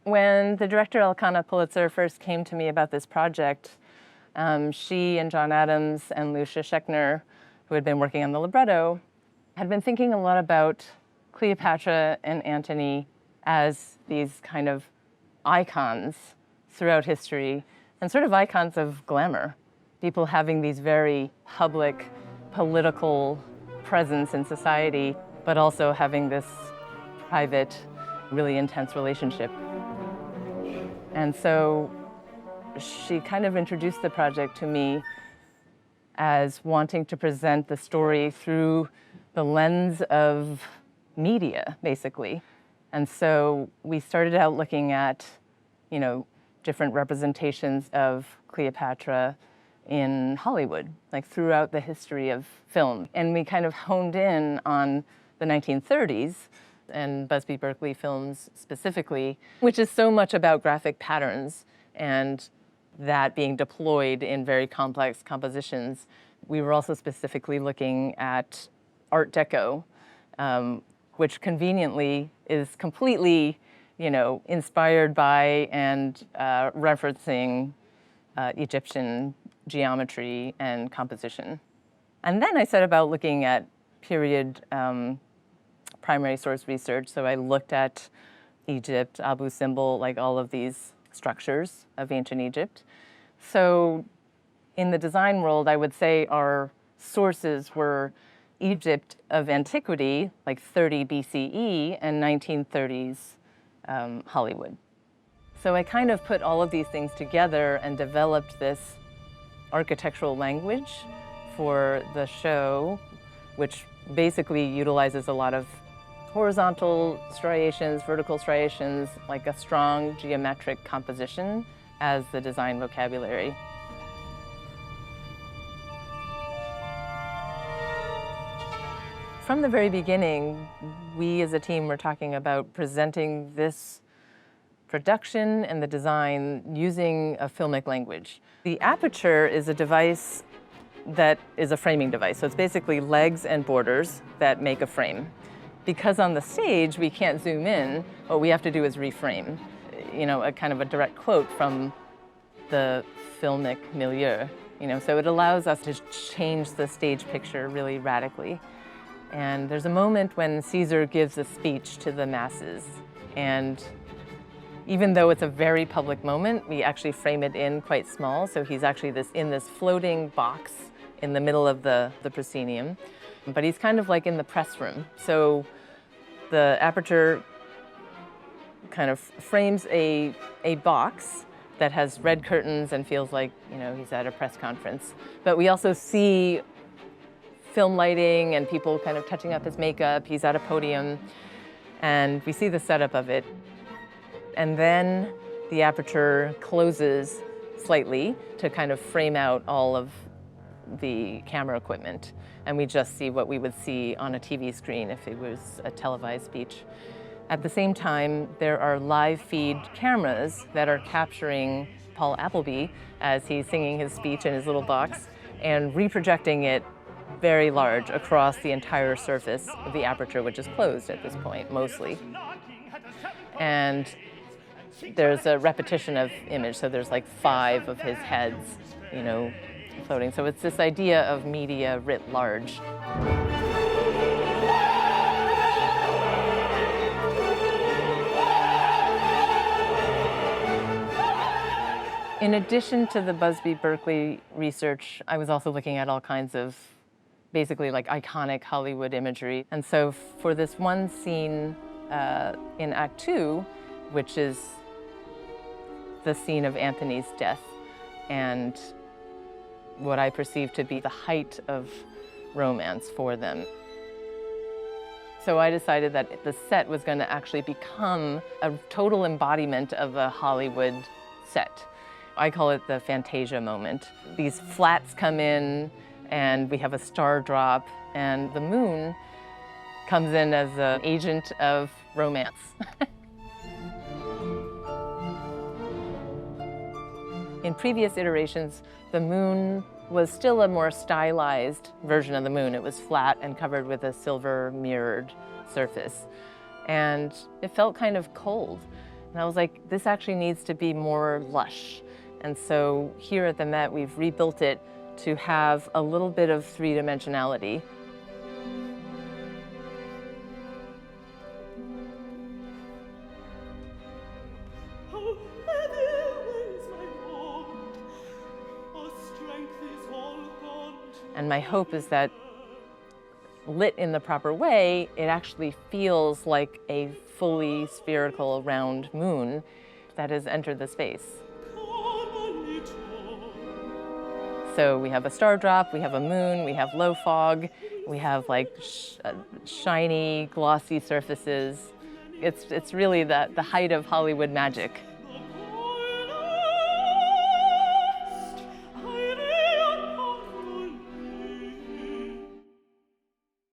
When the director Elkhanah Pulitzer first came to me about this project, she and John Adams and Lucia Schechner, who had been working on the libretto, had been thinking a lot about Cleopatra and Antony as these kind of icons throughout history, and sort of icons of glamour. People having these very public, political presence in society, but also having this private, really intense relationship. And so she kind of introduced the project to me as wanting to present the story through the lens of media, basically. And so we started out looking at, different representations of Cleopatra in Hollywood, like throughout the history of film. And we kind of honed in on the 1930s and Busby Berkeley films specifically, which is so much about graphic patterns and that being deployed in very complex compositions. We were also specifically looking at Art Deco, which conveniently is completely, inspired by and referencing Egyptian geometry and composition. And then I set about looking at period primary source research. So I looked at Egypt, Abu Simbel, like all of these structures of ancient Egypt. So in the design world, I would say our sources were Egypt of antiquity, like 30 BCE, and 1930s Hollywood. So I kind of put all of these things together and developed this architectural language for the show, which basically utilizes a lot of horizontal striations, vertical striations, like a strong geometric composition as the design vocabulary. From the very beginning, we as a team were talking about presenting this production and the design using a filmic language. The aperture is a device that is a framing device. So it's basically legs and borders that make a frame. Because on the stage, we can't zoom in, what we have to do is reframe. A kind of a direct quote from the filmic milieu. So it allows us to change the stage picture really radically. And there's a moment when Caesar gives a speech to the masses. And even though it's a very public moment, we actually frame it in quite small. So he's actually in this floating box in the middle of the proscenium. But he's kind of like in the press room. So the aperture kind of frames a box that has red curtains and feels like, he's at a press conference. But we also see film lighting and people kind of touching up his makeup. He's at a podium, and we see the setup of it. And then the aperture closes slightly to kind of frame out all of the camera equipment. And we just see what we would see on a TV screen if it was a televised speech. At the same time, there are live feed cameras that are capturing Paul Appleby as he's singing his speech in his little box and reprojecting it very large across the entire surface of the aperture, which is closed at this point, mostly. And there's a repetition of image, so there's like 5 of his heads, floating. So it's this idea of media writ large. In addition to the Busby Berkeley research, I was also looking at all kinds of basically like iconic Hollywood imagery. And so for this one scene in Act 2, which is the scene of Antony's death and what I perceive to be the height of romance for them. So I decided that the set was going to actually become a total embodiment of a Hollywood set. I call it the Fantasia moment. These flats come in, and we have a star drop, and the moon comes in as an agent of romance. In previous iterations, the moon was still a more stylized version of the moon. It was flat and covered with a silver mirrored surface. And it felt kind of cold. And I was like, this actually needs to be more lush. And so here at the Met, we've rebuilt it to have a little bit of three-dimensionality. And my hope is that lit in the proper way, it actually feels like a fully spherical round moon that has entered the space. So we have a star drop, we have a moon, we have low fog, we have like shiny, glossy surfaces. It's really the height of Hollywood magic.